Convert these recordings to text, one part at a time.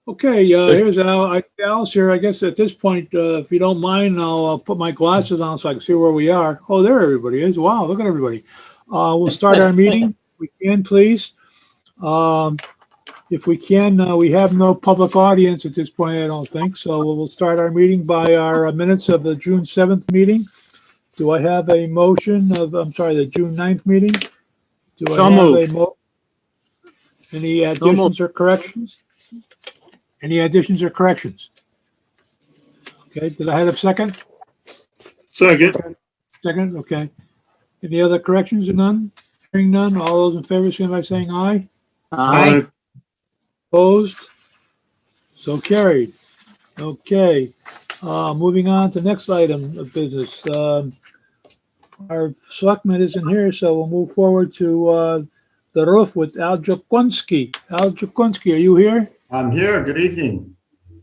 Okay, here's Al. Al's here. I guess at this point, if you don't mind, I'll put my glasses on so I can see where we are. Oh, there everybody is. Wow, look at everybody. We'll start our meeting. We can, please. If we can, we have no public audience at this point, I don't think. So we'll start our meeting by our minutes of the June 7th meeting. Do I have a motion of, the June 9th meeting? Do I have any additions or corrections? Any additions or corrections? Okay, did I have a second? Second. Second, okay. Any other corrections or none? Hearing none, all those in favor, signify by saying aye. Aye. Opposed? So carried. Okay, moving on to the next item of business. Our selectman isn't here, so we'll move forward to the roof with Al Jakunski. Al Jakunski, are you here? I'm here. Good evening.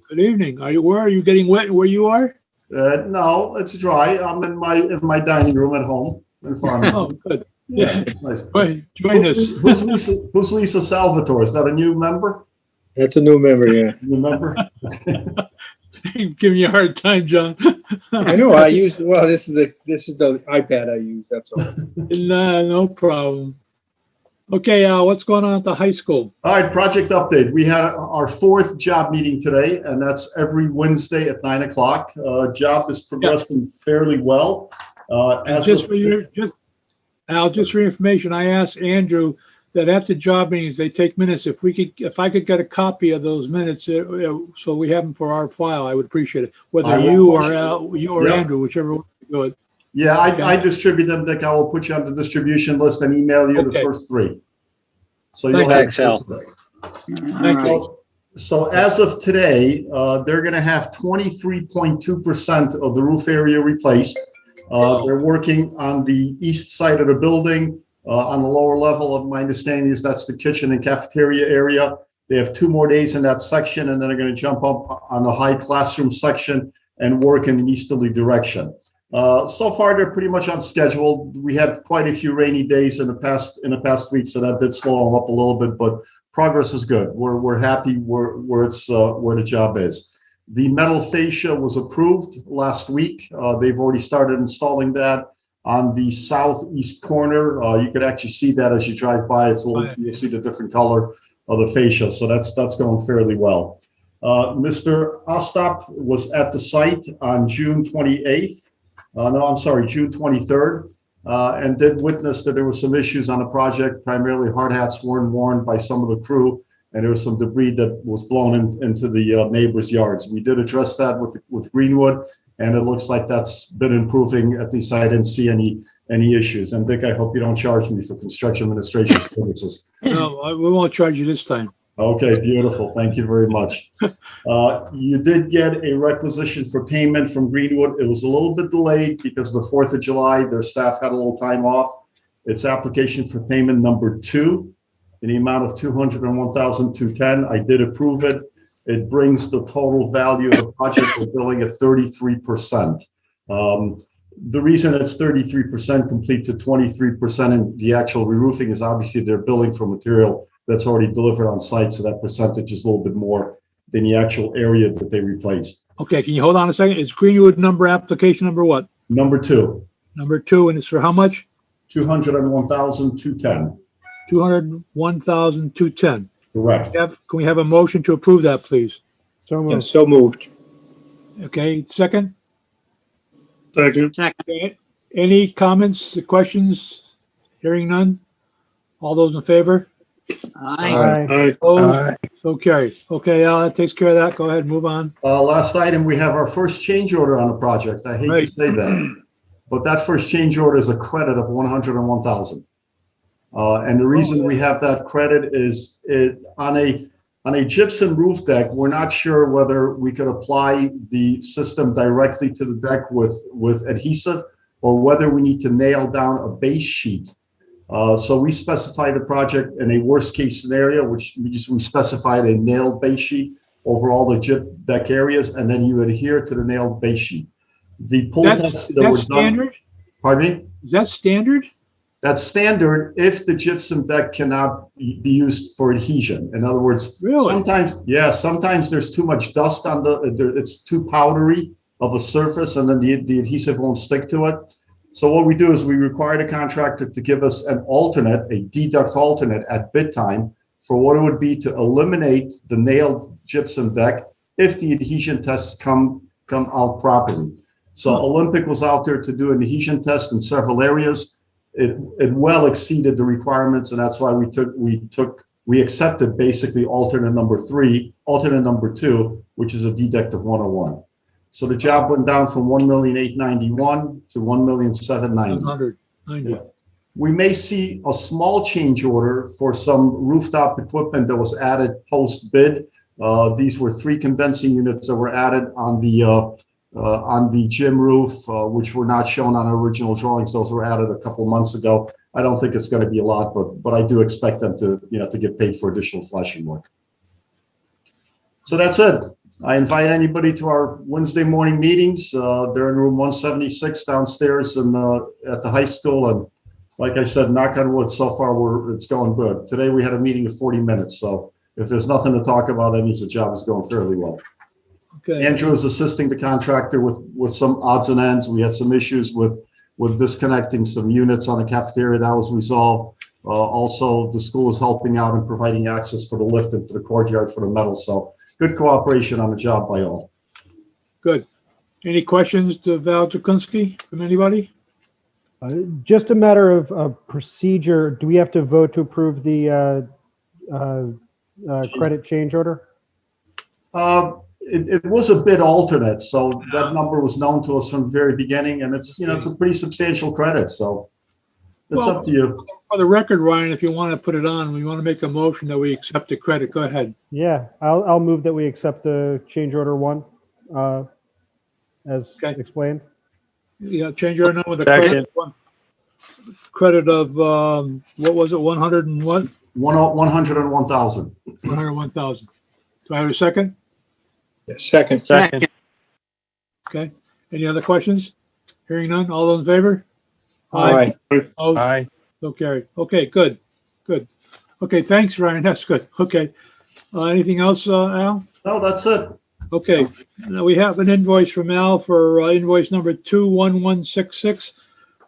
Good evening. Where are you getting wet where you are? No, it's dry. I'm in my dining room at home in farming. Oh, good. Yeah, it's nice. Join us. Who's Lisa Salvatore? Is that a new member? That's a new member, yeah. New member? Giving you a hard time, John. I know. This is the iPad I use. That's all. No problem. Okay, what's going on at the high school? All right, project update. We had our fourth job meeting today, and that's every Wednesday at 9 o'clock. Job is progressing fairly well. Just for your information, I asked Andrew that after job meetings, they take minutes. If I could get a copy of those minutes, so we have them for our file, I would appreciate it. Whether you or Andrew, whichever one you do it. Yeah, I distribute them, Dick. I will put you on the distribution list and email you the first three. So you'll have Excel. Thank you. So as of today, they're going to have 23.2% of the roof area replaced. They're working on the east side of the building. On the lower level, of my understanding is that's the kitchen and cafeteria area. They have 2 more days in that section, and then they're going to jump up on the high classroom section and work in an easterly direction. So far, they're pretty much on schedule. We had quite a few rainy days in the past week, so that did slow them up a little bit. But progress is good. We're happy where the job is. The metal fascia was approved last week. They've already started installing that on the southeast corner. You could actually see that as you drive by. You'll see the different color of the fascia. So that's going fairly well. Mr. Ostap was at the site on June 28th. June 23rd, and did witness that there were some issues on the project. Primarily hard hats weren't worn by some of the crew, and there was some debris that was blown into the neighbors' yards. We did address that with Greenwood, and it looks like that's been improving. At least I didn't see any issues. And Dick, I hope you don't charge me for construction administration services. No, we won't charge you this time. Okay, beautiful. Thank you very much. You did get a requisition for payment from Greenwood. It was a little bit delayed because of the 4th of July. Their staff had a little time off. It's application for payment number 2 in the amount of $201,210. I did approve it. It brings the total value of the project we're billing at 33%. The reason it's 33% complete to 23% in the actual re-roofing is obviously they're billing for material that's already delivered on site, so that percentage is a little bit more than the actual area that they replaced. Okay, can you hold on a second? It's Greenwood application number what? Number 2. Number 2, and it's for how much? $201,210. $201,210. Correct. Can we have a motion to approve that, please? So moved. Okay, second? Second. Okay. Any comments, questions? Hearing none? All those in favor? Aye. Opposed? So carried. Okay, Al, that takes care of that. Go ahead, move on. Last item, we have our first change order on the project. I hate to say that, but that first change order is a credit of $101,000. And the reason we have that credit is on a gypsum roof deck, we're not sure whether we could apply the system directly to the deck with adhesive or whether we need to nail down a base sheet. So we specify the project in a worst case scenario, which we specified a nailed base sheet over all the gyp deck areas, and then you adhere to the nailed base sheet. The pull tests that were standard? Done, pardon me? Is that standard? That's standard if the gypsum deck cannot be used for adhesion. In other words, Really? sometimes there's too much dust on it's too powdery of a surface, and then the adhesive won't stick to it. So what we do is we require the contractor to give us an alternate, a deduct alternate at bid time for what it would be to eliminate the nailed gypsum deck if the adhesion tests come out properly. So Olympic was out there to do an adhesion test in several areas. It well exceeded the requirements, and that's why we accepted basically alternate number 2, which is a deduct of 101. So the job went down from 1,891,000 to 1,790,000. 190. We may see a small change order for some rooftop equipment that was added post bid. These were 3 condensing units that were added on the gym roof, which were not shown on original drawings. Those were added a couple months ago. I don't think it's going to be a lot, but I do expect them to get paid for additional flashing work. So that's it. I invite anybody to our Wednesday morning meetings. They're in room 176 downstairs and at the high school. And like I said, knock on wood, so far it's going good. Today we had a meeting of 40 minutes. So if there's nothing to talk about, that means the job is going fairly well. Okay. Andrew is assisting the contractor with some odds and ends. We had some issues with disconnecting some units on the cafeteria. That was resolved. Also, the school is helping out and providing access for the lift into the courtyard for the metal. So good cooperation on the job by all. Good. Any questions to Val Jakunski from anybody? Just a matter of procedure. Do we have to vote to approve the credit change order? It was a bid alternate, so that number was known to us from the very beginning, and it's a pretty substantial credit. So it's up to you. For the record, Ryan, if you want to put it on, we want to make a motion that we accept the credit. Go ahead. Yeah, I'll move that we accept the change order 1 as explained. Yeah, change order number with the credit of what was it? 100 and what? 101,000. 101,000. Do I have a second? Second. Okay. Any other questions? Hearing none. All those in favor? Aye. Opposed? Aye. So carried. Okay, good. Okay, thanks, Ryan. That's good. Okay. Anything else, Al? No, that's it. Okay. Now we have an invoice from Al for invoice number 21166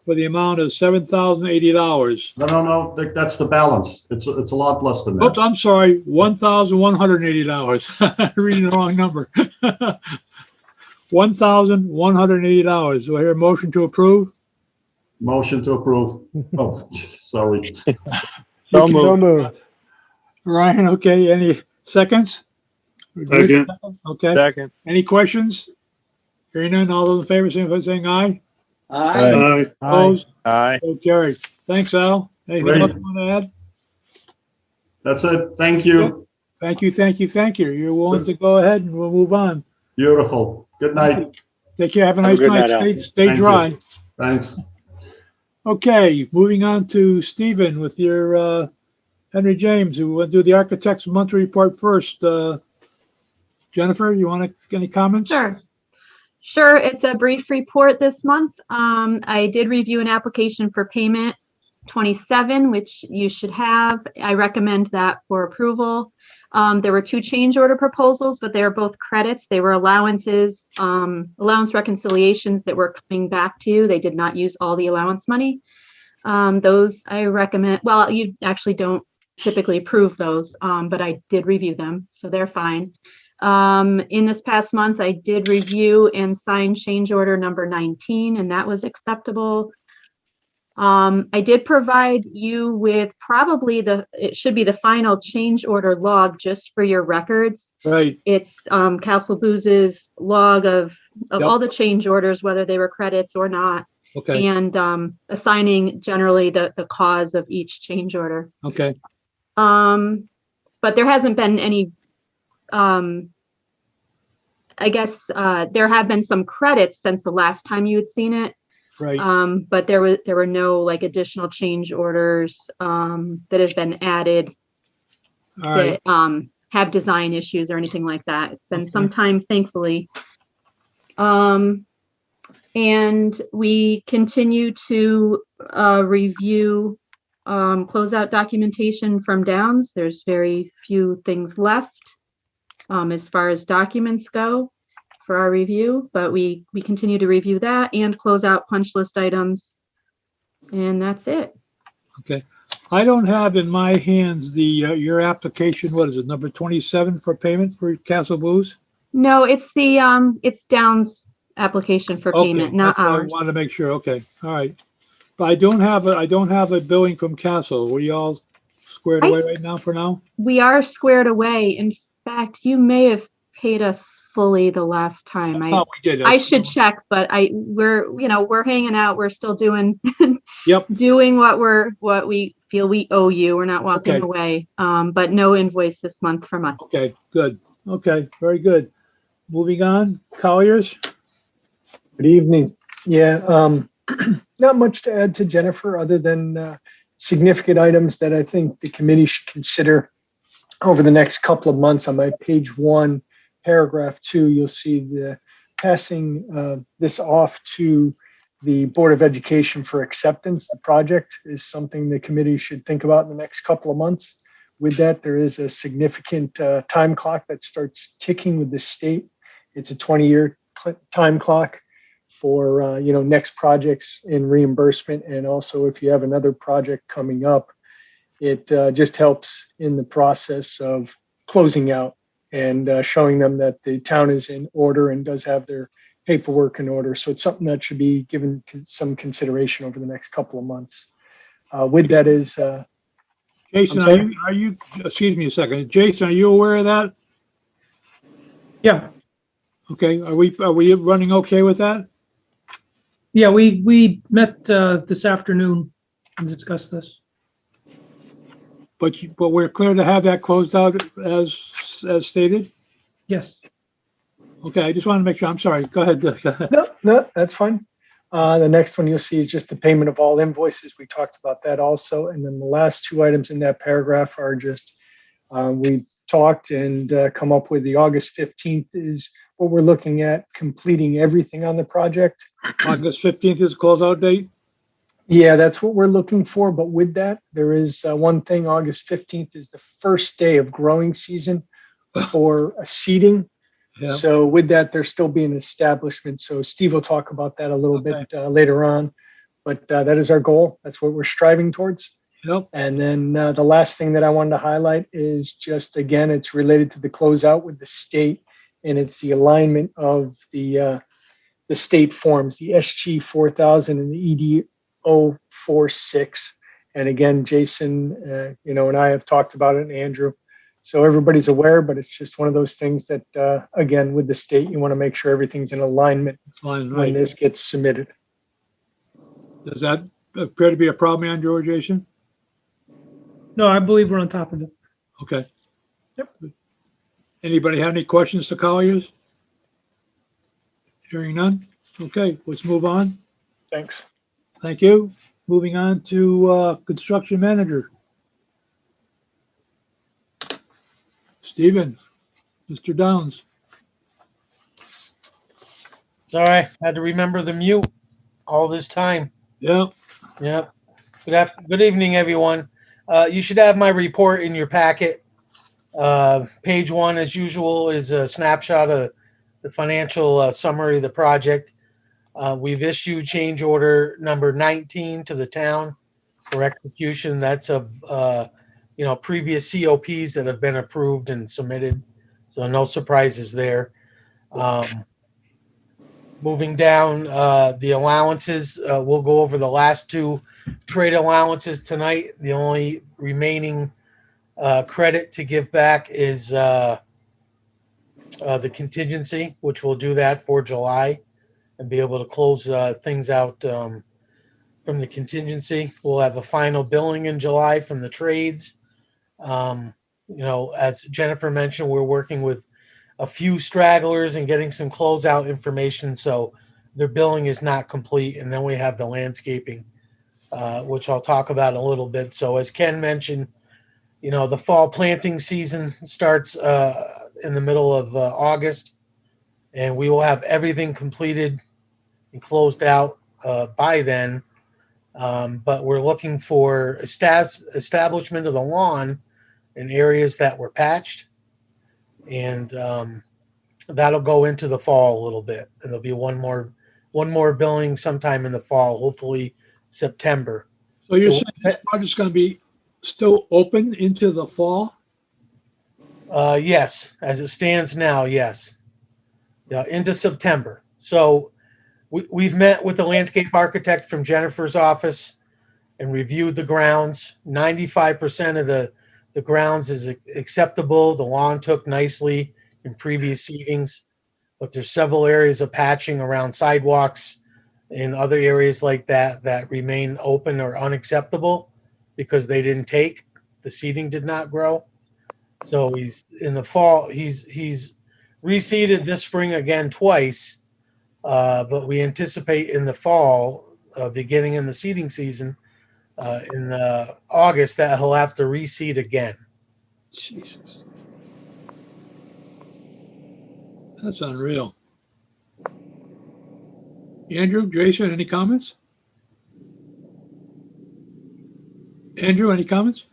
for the amount of $7,080. No. That's the balance. It's a lot less than that. Oops, I'm sorry. $1,180. Reading the wrong number. $1,180. Do I hear a motion to approve? Motion to approve. Oh, sorry. So So moved. moved. Ryan, okay. Any seconds? Second. Okay. Second. Any questions? Hearing none, all those in favor, signify by saying aye. Aye. Aye. Opposed? Aye. So carried. Thanks, Al. Anything Great. else you want to add? That's it. Thank you. Thank you. You're willing to go ahead and we'll move on. Beautiful. Good night. Take care. Have a Have a nice good night. night, Al. Stay Thank dry. you. Thanks. Okay, moving on to Stephen with your Henry James, who will do the architect's monthly report first. Jennifer, you want to any comments? Sure. It's a brief report this month. I did review an application for payment 27, which you should have. I recommend that for approval. There were 2 change order proposals, but they are both credits. They were allowances, allowance reconciliations that were coming back to you. They did not use all the allowance money. Those I recommend. Well, you actually don't typically approve those, but I did review them, so they're fine. In this past month, I did review and sign change order number 19, and that was acceptable. I did provide you with probably it should be the final change order log just for your records. Right. It's Castle Booz's log of Yep. all the change orders, whether they were credits or not, Okay. and assigning generally the cause of each change order. Okay. But there hasn't been any, I guess there have been some credits since the last time you had seen it. Right. But there were no like additional change orders that have been added All right. that have design issues or anything like that. It's been some time, thankfully. And we continue to review closeout documentation from Downs. There's very few things left as far as documents go for our review, but we continue to review that and close out punch list items. And that's it. Okay. I don't have in my hands the, your application, what is it, number 27 for payment for Castle Blues? No, it's the it's Downs application for payment, Okay, not that's what I ours. wanted to make sure. Okay, all right. But I don't have a billing from Castle. Were you all squared away right now for now? We are squared away. In fact, you may have paid us fully the last time. I thought we did. I should check, but we're hanging out. We're still doing Yep. doing what we feel we owe you. We're not walking Okay. away. But no invoice this month from us. Okay, good. Okay, very good. Moving on, Colliers. Good evening. Yeah, not much to add to Jennifer other than significant items that I think the committee should consider over the next couple of months. On my page 1, paragraph 2, you'll see the passing this off to the Board of Education for acceptance. The project is something the committee should think about in the next couple of months. With that, there is a significant time clock that starts ticking with the state. It's a 20-year time clock for next projects in reimbursement, and also if you have another project coming up, it just helps in the process of closing out and showing them that the town is in order and does have their paperwork in order. So it's something that should be given some consideration over the next couple of months. With that is Jason, I'm sorry? are you, excuse me a second. Jason, are you aware of that? Yeah, Okay, are we running okay with that? yeah, we met this afternoon and discussed this. But we're clear to have that closed out as stated? Yes. Okay, I just want to make sure. I'm sorry. Go ahead. no, that's fine. The next one you'll see is just the payment of all invoices. We talked about that also. And then the last 2 items in that paragraph are just, we talked and come up with the August 15th is what we're looking at, completing everything on the project. August 15th is closeout date? Yeah, that's what we're looking for. But with that, there is one thing. August 15th is the first day of growing season for seeding. Yeah. So with that, there's still being an establishment. So Steve will talk about that a little bit later on. But that is our goal. That's what we're striving towards. Yep. And then the last thing that I wanted to highlight is just, again, it's related to the closeout with the state, and it's the alignment of the state forms, the SG 4000 and the EDO 46. And again, Jason, and I have talked about it, and Andrew. So everybody's aware, but it's just one of those things that, again, with the state, you want to make sure everything's in alignment Fine, when right. this gets submitted. Does that appear to be a problem, Andrew or Jason? No, I believe we're on top of it. Okay. Yep. Anybody have any questions to Colliers? Hearing none? Okay, let's move on. Thanks. Thank you. Moving on to construction manager. Stephen, Mr. Downs. Sorry, had to remember the mute all this time. Yeah, Yep. Good evening, everyone. You should have my report in your packet. Page 1, as usual, is a snapshot of the financial summary of the project. We've issued change order number 19 to the town for execution. That's of previous COPs that have been approved and submitted. So no surprises there. Moving down the allowances, we'll go over the last 2 trade allowances tonight. The only remaining credit to give back is the contingency, which we'll do that for July and be able to close things out from the contingency. We'll have a final billing in July from the trades. As Jennifer mentioned, we're working with a few stragglers and getting some closeout information, so their billing is not complete. And then we have the landscaping, which I'll talk about in a little bit. So as Ken mentioned, the fall planting season starts in the middle of August, and we will have everything completed, and closed out by then. But we're looking for establishment of the lawn in areas that were patched. And that'll go into the fall a little bit. And there'll be one more billing sometime in the fall, hopefully September. So you're saying this project's going to be still open into the fall? Yes, as it stands now, yes. Yeah, into September. So we've met with the landscape architect from Jennifer's office and reviewed the grounds. 95% of the grounds is acceptable. The lawn took nicely in previous seedings, but there's several areas of patching around sidewalks and other areas like that that remain open or unacceptable because they didn't take. The seeding did not grow. So he's in the fall, he's reseeded this spring again twice, but we anticipate in the fall, beginning in the seeding season, in August, that he'll have to reseed again. Jesus. That's unreal. Andrew, Jason, any comments? Andrew, any comments?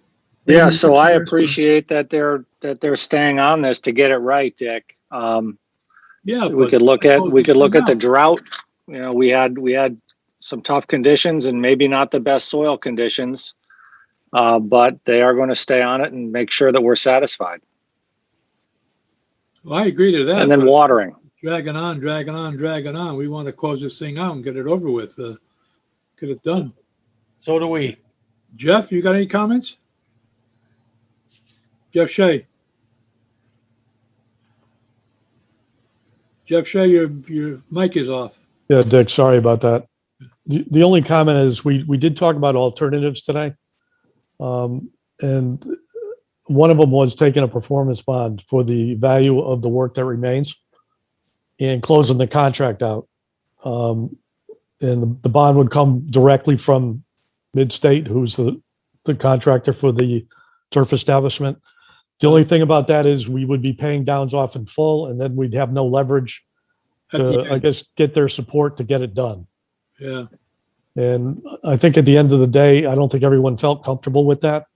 Yeah, so I appreciate that they're staying on this to get it right, Dick. Yeah, We could look at the drought. You know, we had some tough conditions and maybe not the best soil conditions, but they are going to stay on it and make sure that we're satisfied. Well, I agree to that. And then watering. Dragging on. We want to close this thing out and get it over with. Get it done. So do we. Jeff, you got any comments? Jeff Shea. Jeff Shea, your mic is off. Yeah, Dick, sorry about that. The only comment is we did talk about alternatives today. And one of them was taking a performance bond for the value of the work that remains and closing the contract out. And the bond would come directly from Midstate, who's the contractor for the turf establishment. The only thing about that is we would be paying downs off in full, and then we'd have no leverage to, I guess, get their support to get it done. Yeah. And I think at the end of the day, I don't think everyone felt comfortable with that.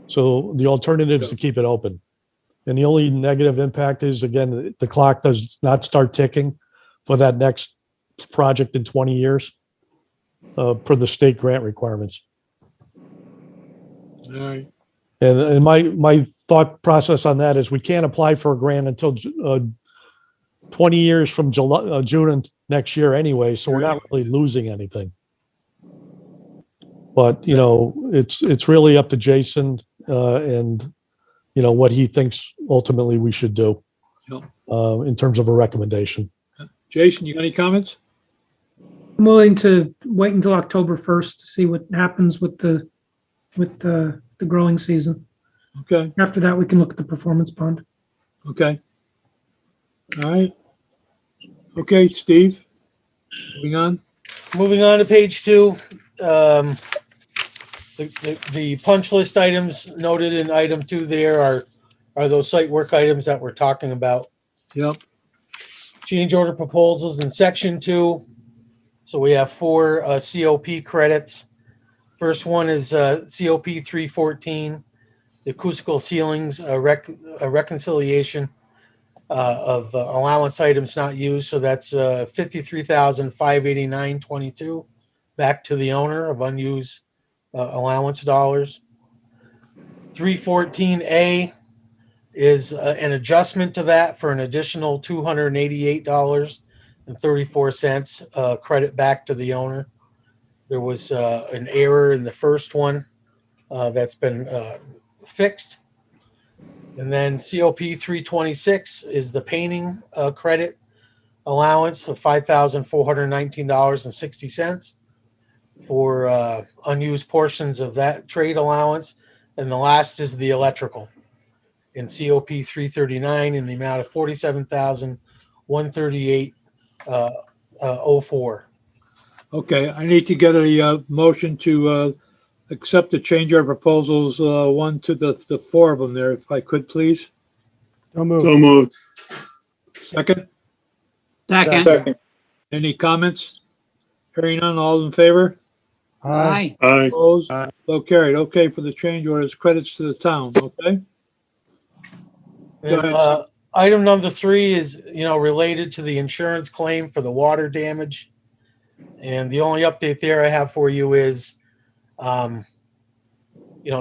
So the alternative is to keep it open. And the only negative impact is, again, the clock does not start ticking for that next project in 20 years per the state grant requirements. All right. And my thought process on that is we can't apply for a grant until 20 years from June next year anyway, so we're not really losing anything. But, you know, it's really up to Jason and, you know, what he thinks ultimately we should do in terms of a recommendation. Jason, you got any comments? I'm willing to wait until October 1st to see what happens with the growing season. Okay. After that, we can look at the performance bond. Okay. All right. Okay, Steve, moving on. Moving on to page 2. The punch list items noted in item 2 there are those site work items that we're talking about. Yep. Change order proposals in section 2. So we have 4 COP credits. First one is COP 314, the acoustical ceilings, a reconciliation of allowance items not used. So that's $53,589.22 back to the owner of unused allowance dollars. 314A is an adjustment to that for an additional $288.34 credit back to the owner. There was an error in the first one that's been fixed. And then COP 326 is the painting credit allowance of $5,419.60 for unused portions of that trade allowance. And the last is the electrical in COP 339 in the amount of $47,138.04. Okay, I need to get a motion to accept the change order proposals, 1 to the 4 of them there, if I could, please. So moved. So moved. Second, Second. Any comments? Hearing none, all in favor? Aye. Aye. Opposed? Aye. So carried. Okay, for the change orders, credits to the town, okay? Go And, ahead. item number 3 is, related to the insurance claim for the water damage. And the only update there I have for you is,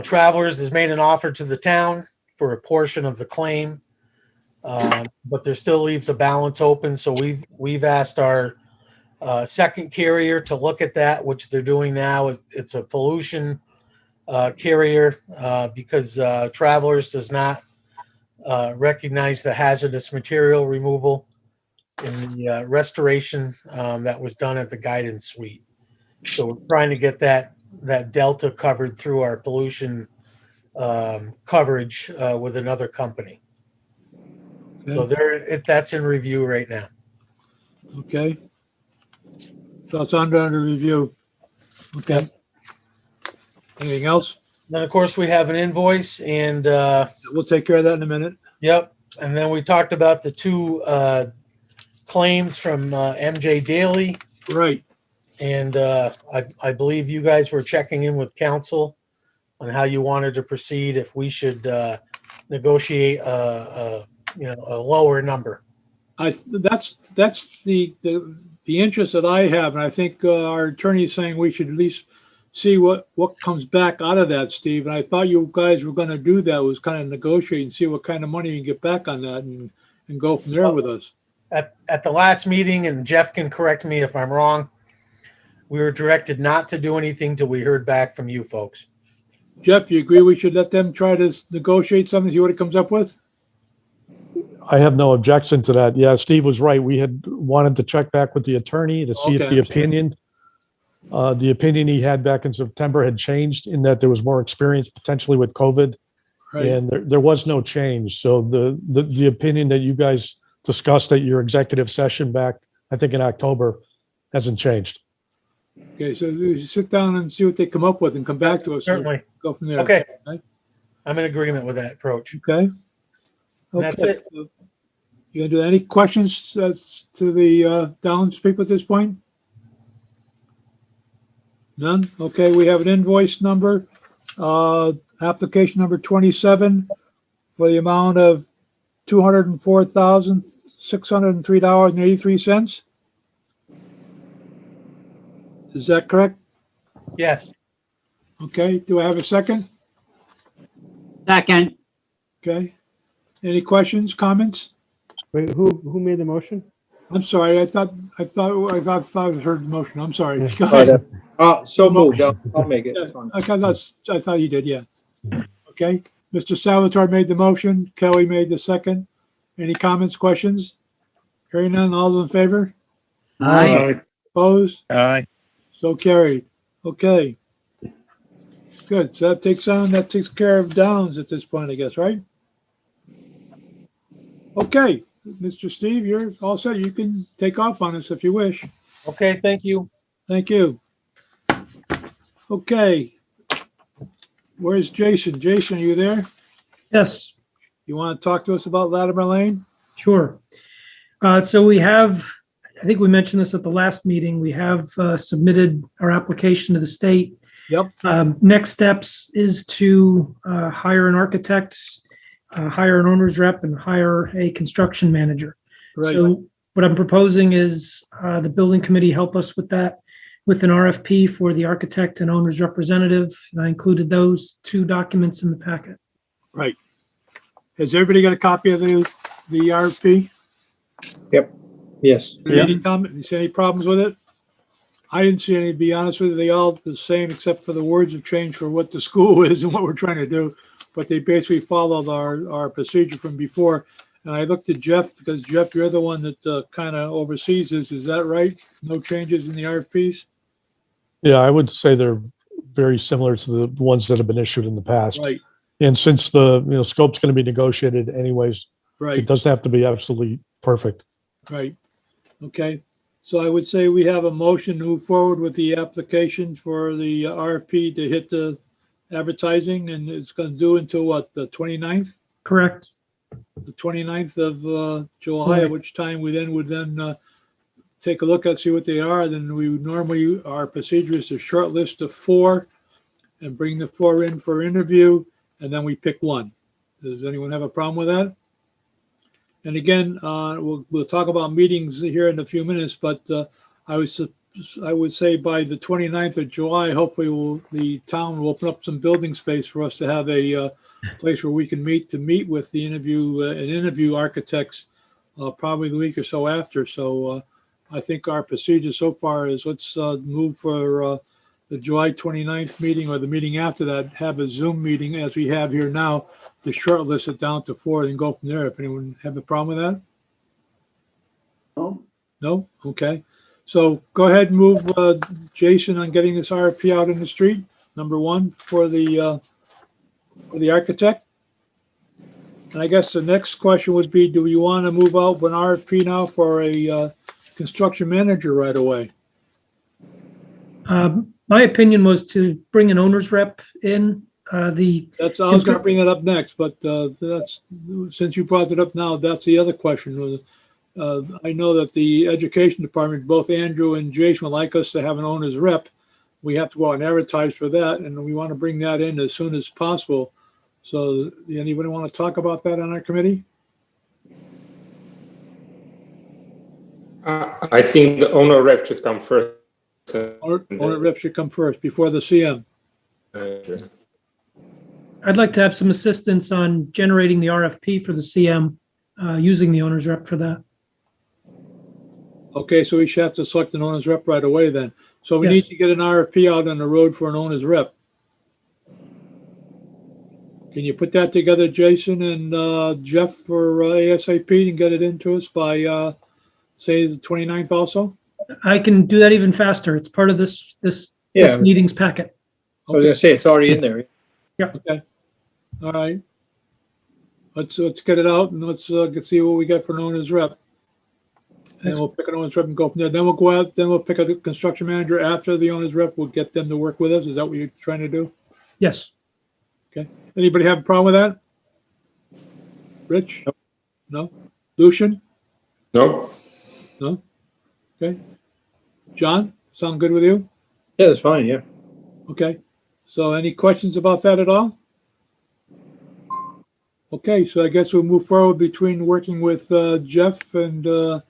Travelers has made an offer to the town for a portion of the claim. But there still leaves a balance open. So we've asked our second carrier to look at that, which they're doing now. It's a pollution carrier because Travelers does not recognize the hazardous material removal in the restoration that was done at the guidance suite. So we're trying to get that delta covered through our pollution coverage with another company. So that's in review right now. Okay. So it's under review. Okay. Anything else? Then, of course, we have an invoice and We'll take care of that in a minute. yep. And then we talked about the 2 claims from MJ Daly. Right. And I believe you guys were checking in with council on how you wanted to proceed, if we should negotiate a lower number. That's the interest that I have, and I think our attorney is saying we should at least see what comes back out of that, Steve. And I thought you guys were going to do that, was kind of negotiate and see what kind of money you can get back on that, and go from there with us. At the last meeting, and Jeff can correct me if I'm wrong, we were directed not to do anything till we heard back from you folks. Jeff, you agree we should let them try to negotiate something, see what it comes up with? I have no objection to that. Yeah, Steve was right. We had wanted to check back with the attorney to see if Okay. the opinion he had back in September had changed, in that there was more experience potentially with COVID, Right. and there was no change. So the opinion that you guys discussed at your executive session back, I think in October, hasn't changed. Okay, so you sit down and see what they come up with and come back to us. and Certainly. Go from there. Okay. Right. I'm in agreement with that approach. Okay. And that's Okay. it. You gonna do any questions to the townspeople at this point? None? Okay, we have an invoice number, application number 27 for the amount of $204,603.83. Is that correct? Yes. Okay, do I have a second? Second. Okay. Any questions, comments? Wait, who made the motion? I'm sorry, I thought I heard the motion. I'm sorry. Go Oh, ahead. so moved. I'll make it. Yeah, It's fine. I thought you did, yeah. Okay, Mr. Salvatore made the motion, Kelly made the second. Any comments, questions? Hearing none, all in favor? Aye. Opposed? Aye. So carried. Okay. Good, so that takes care of Downs at this point, I guess, right? Okay, Mr. Steve, you're all set. You can take off on us if you wish. Okay, thank you. Thank you. Okay. Where's Jason? Jason, are you there? Yes, You want to talk to us about Latimer Lane? sure. So we have, I think we mentioned this at the last meeting, we have submitted our application to the state. Yep. Next steps is to hire an architect, hire an owner's rep, and hire a construction manager. Right. So what I'm proposing is the building committee help us with that, with an RFP for the architect and owner's representative. And I included those 2 documents in the packet. Right. Has everybody got a copy of the RFP? Yes. Any comment? You see any problems with it? I didn't see any, to be honest with you. They all the same, except for the words have changed for what the school is and what we're trying to do. But they basically followed our procedure from before. And I looked at Jeff, because Jeff, you're the one that kind of oversees this. Is that right? No changes in the RFPs? Yeah, I would say they're very similar to the ones that have been issued in the past. Right, And since the scope's going to be negotiated anyways, it right, doesn't have to be absolutely perfect. right. Okay. So I would say we have a motion to move forward with the application for the RFP to hit the advertising, and it's going to do until what, the 29th? Correct. The 29th of July, at which time we then would take a look at, see what they are. Then we normally, our procedure is to short list of 4 and bring the 4 in for interview, and then we pick one. Does anyone have a problem with that? And again, we'll talk about meetings here in a few minutes, but I would say by the 29th of July, hopefully the town will open up some building space for us to have a place where we can meet with the interview architects probably the week or so after. So I think our procedure so far is let's move for the July 29th meeting or the meeting after that, have a Zoom meeting as we have here now to shortlist it down to 4 and go from there. If anyone have a problem with that? No. No? Okay. So go ahead and move Jason on getting this RFP out in the street, number 1 for the architect. And I guess the next question would be, do we want to move out an RFP now for a construction manager right away? My opinion was to bring an owner's rep in. I was going to bring it up next, but that's, since you brought it up now, that's the other question. I know that the education department, both Andrew and Jason would like us to have an owner's rep. We have to go out and advertise for that, and we want to bring that in as soon as possible. So anybody want to talk about that on our committee? I think the owner rep should come first. Owner rep should come first before the CM. I'd like to have some assistance on generating the RFP for the CM, using the owner's rep for that. Okay, so we should have to select an owner's rep right away then. So we Yes. need to get an RFP out on the road for an owner's rep. Can you put that together, Jason and Jeff, for ASAP and get it into us by, say, the 29th also? I can do that even faster. It's part of this Yeah. meeting's packet. I was gonna say, it's already in there. Okay. All right. Let's get it out and let's see what we get for an owner's rep. And we'll pick an owner's rep and go from there. Then we'll go out, then we'll pick a construction manager after the owner's rep. We'll get them to work with us. Is that what you're trying to do? Yes. Anybody have a problem with that? Rich? No? Lucian? No. No? Okay. John, sound good with you? Yeah, that's fine, yeah. Okay. So any questions about that at all? Okay, so I guess we'll move forward between working with Jeff and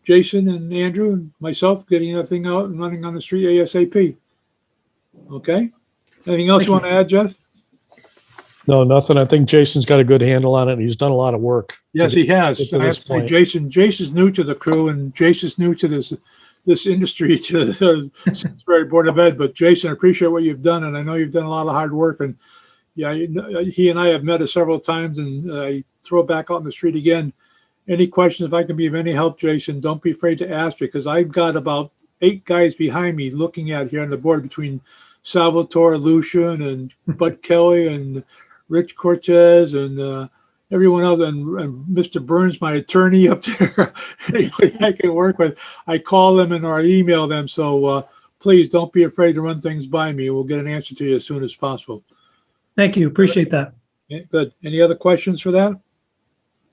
Jason and Andrew and myself, getting everything out and running on the street ASAP. Okay? Anything else you want to add, Jeff? No, nothing. I think Jason's got a good handle on it. He's done a lot of work. Yes, he has. get to I have this to say, point. Jason's new to the crew and Jason's new to this industry, to the Simsbury Board of Ed. But Jason, I appreciate what you've done, and I know you've done a lot of hard work. And yeah, he and I have met several times, and I throw it back out in the street again. Any questions, if I can be of any help, Jason, don't be afraid to ask, because I've got about 8 guys behind me looking at here on the board between Salvatore, Lucian, and Bud Kelly, and Rich Cortez, and everyone else, and Mr. Burns, my attorney up there. Anybody I can work with, I call them and or I email them. So please don't be afraid to run things by me. We'll get an answer to you as soon as possible. Thank you. Appreciate that. Okay, good. Any other questions for that?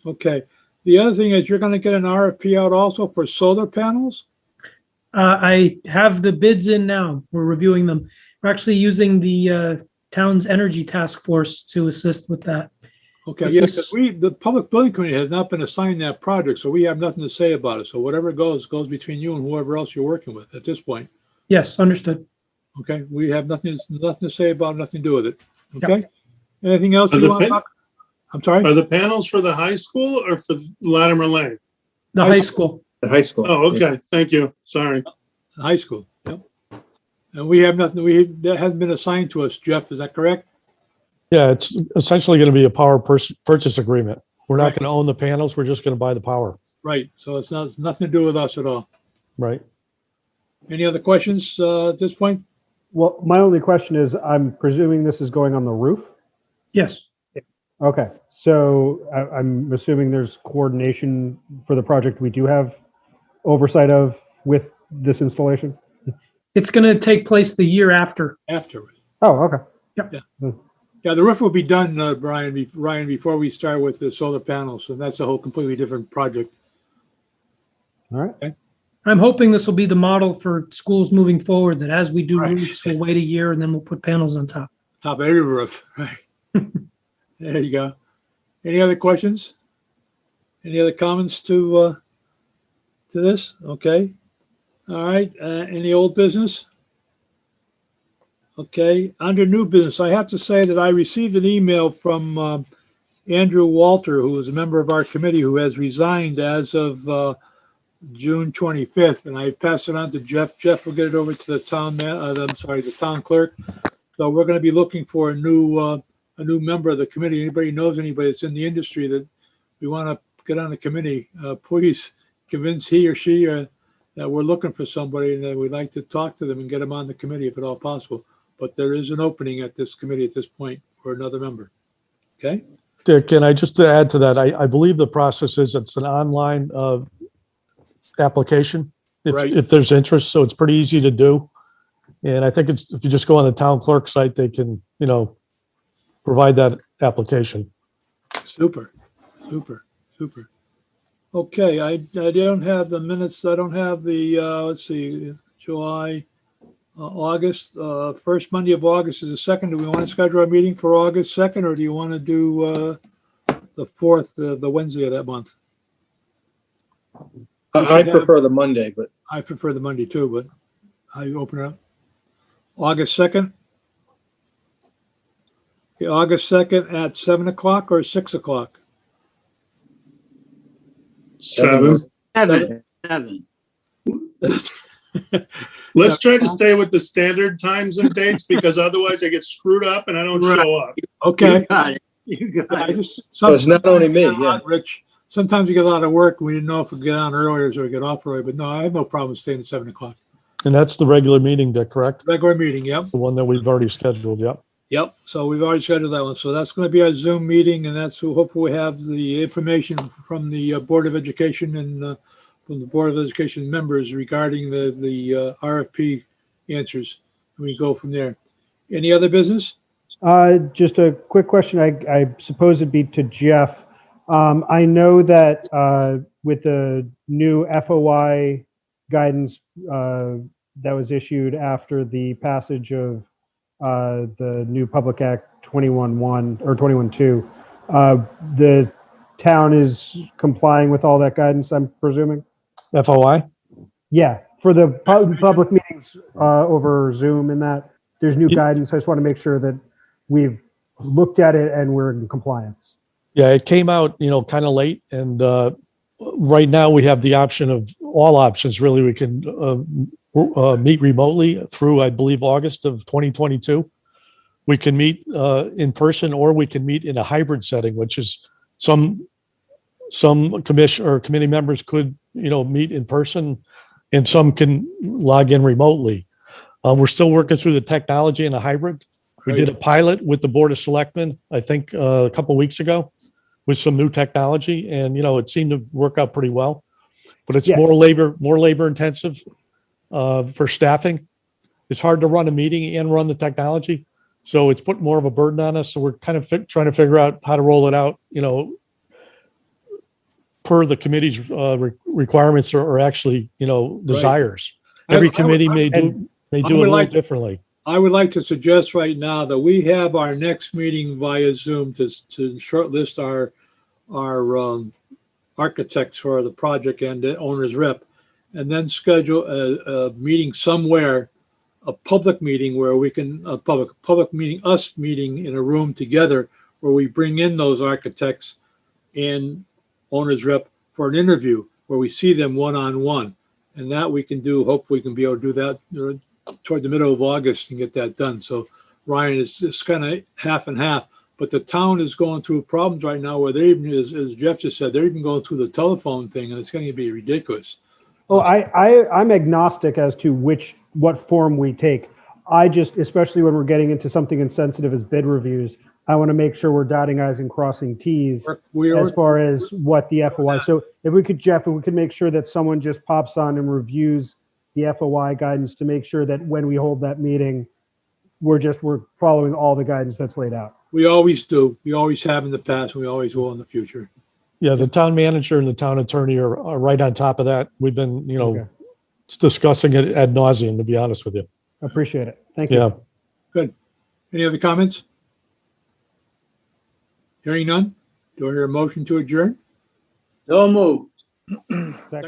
Okay. The other thing is you're going to get an RFP out also for solar panels? I have the bids in now. We're reviewing them. We're actually using the town's energy task force to assist with that. Okay, But yes, this- because the Public Building Committee has not been assigned that project, so we have nothing to say about it. So whatever goes between you and whoever else you're working with at this point. Yes, understood. Okay, we have nothing to say about it, nothing to do with it. Okay? Anything else you want to talk? I'm sorry? Are the panels for the high school or for Latimer Lane? The High high school. The high school. Oh, okay. Thank you. Sorry. High school, yep. And we have nothing, that hasn't been assigned to us, Jeff, is that correct? Yeah, it's essentially going to be a power purchase agreement. We're not Right. going to own the panels. We're just going to buy the power. Right, so it's nothing to do with us at all. Right. Any other questions at this point? Well, my only question is, I'm presuming this is going on the roof? Yes. Okay, so I'm assuming there's coordination for the project we do have oversight of with this installation? It's going to take place the year after. Afterward. Oh, okay. Yeah, the roof will be done, Ryan, before we start with the solar panels, so that's a whole completely different project. All right. I'm hoping this will be the model for schools moving forward, that as we do Right. roofs, we'll wait a year and then we'll put panels on top. Top of every roof, right? There you go. Any other questions? Any other comments to this? Okay. All right, any old business? Okay, under new business, I have to say that I received an email from Andrew Walter, who is a member of our committee, who has resigned as of June 25th, and I passed it on to Jeff. Jeff will get it over to the the town clerk. So we're going to be looking for a new member of the committee. Anybody knows anybody that's in the industry that we want to get on the committee, please convince he or she that we're looking for somebody and that we'd like to talk to them and get them on the committee if at all possible. But there is an opening at this committee at this point for another member. Okay? Dick, can I just add to that? I believe the process is it's an online application Right. if there's interest, so it's pretty easy to do. And I think if you just go on the town clerk site, they can, provide that application. Super. Okay, I don't have the minutes. I don't have the, let's see, July, August, first Monday of August is the second. Do we want to schedule a meeting for August 2nd, or do you want to do the 4th, the Wednesday of that month? I prefer the Monday, but I prefer the Monday too, but how you open it up? August 2nd? Okay, August 2nd at 7 o'clock or 6 o'clock? 7. Let's try to stay with the standard times and dates, because otherwise I get screwed up and I don't show up. Okay. You got I it. just, So it's not only me, yeah. Rich, sometimes we get a lot of work. We didn't know if we get on earlier or we get off early, but no, I have no problem staying at 7 o'clock. And that's the regular meeting, Dick, correct? Regular meeting, yep. The one that we've already scheduled, yep. Yep. So we've already scheduled that one. So that's going to be our Zoom meeting, and that's hopefully we have the information from the Board of Education and from the Board of Education members regarding the RFP answers. We go from there. Any other business? Just a quick question. I suppose it'd be to Jeff. I know that with the new FOI guidance that was issued after the passage of the new Public Act 21-1 or 21-2, the town is complying with all that guidance, I'm presuming? FOI? Yeah, for the public meetings over Zoom and that, there's new guidance. I just want to make sure that we've looked at it and we're in compliance. Yeah, it came out, kind of late, and right now we have the option of all options, really. We can meet remotely through, I believe, August of 2022. We can meet in person, or we can meet in a hybrid setting, which is some commission or committee members could, meet in person, and some can log in remotely. We're still working through the technology in a hybrid. We did a pilot with the Board of Selectmen, I think, a couple of weeks ago with some new technology, and, it seemed to work out pretty well. But it's more labor intensive for staffing. It's hard to run a meeting and run the technology. So it's put more of a burden on us. So we're kind of trying to figure out how to roll it out, per the committee's requirements or actually, desires. Every committee may do it a little differently. I would like to suggest right now that we have our next meeting via Zoom to shortlist our architects for the project and the owner's rep, and then schedule a meeting somewhere, a public meeting where we can, public meeting, us meeting in a room together where we bring in those architects and owner's rep for an interview where we see them one-on-one. And that we can do, hopefully we can be able to do that toward the middle of August and get that done. So Ryan, it's kind of half and half, but the town is going through problems right now where they even, as Jeff just said, they're even going through the telephone thing, and it's going to be ridiculous. Oh, I'm agnostic as to what form we take. I just, especially when we're getting into something as sensitive as bid reviews, I want to make sure we're dotting I's and crossing T's as far as what the FOI. So if we could, Jeff, make sure that someone just pops on and reviews the FOI guidance to make sure that when we hold that meeting, we're following all the guidance that's laid out. We always do. We always have in the past, and we always will in the future. Yeah, the town manager and the town attorney are right on top of that. We've been, discussing it ad nauseum, to be honest with you. Appreciate it. Thank you. Yeah. Any other comments? Hearing none? Do I hear a motion to adjourn? So moved. Second.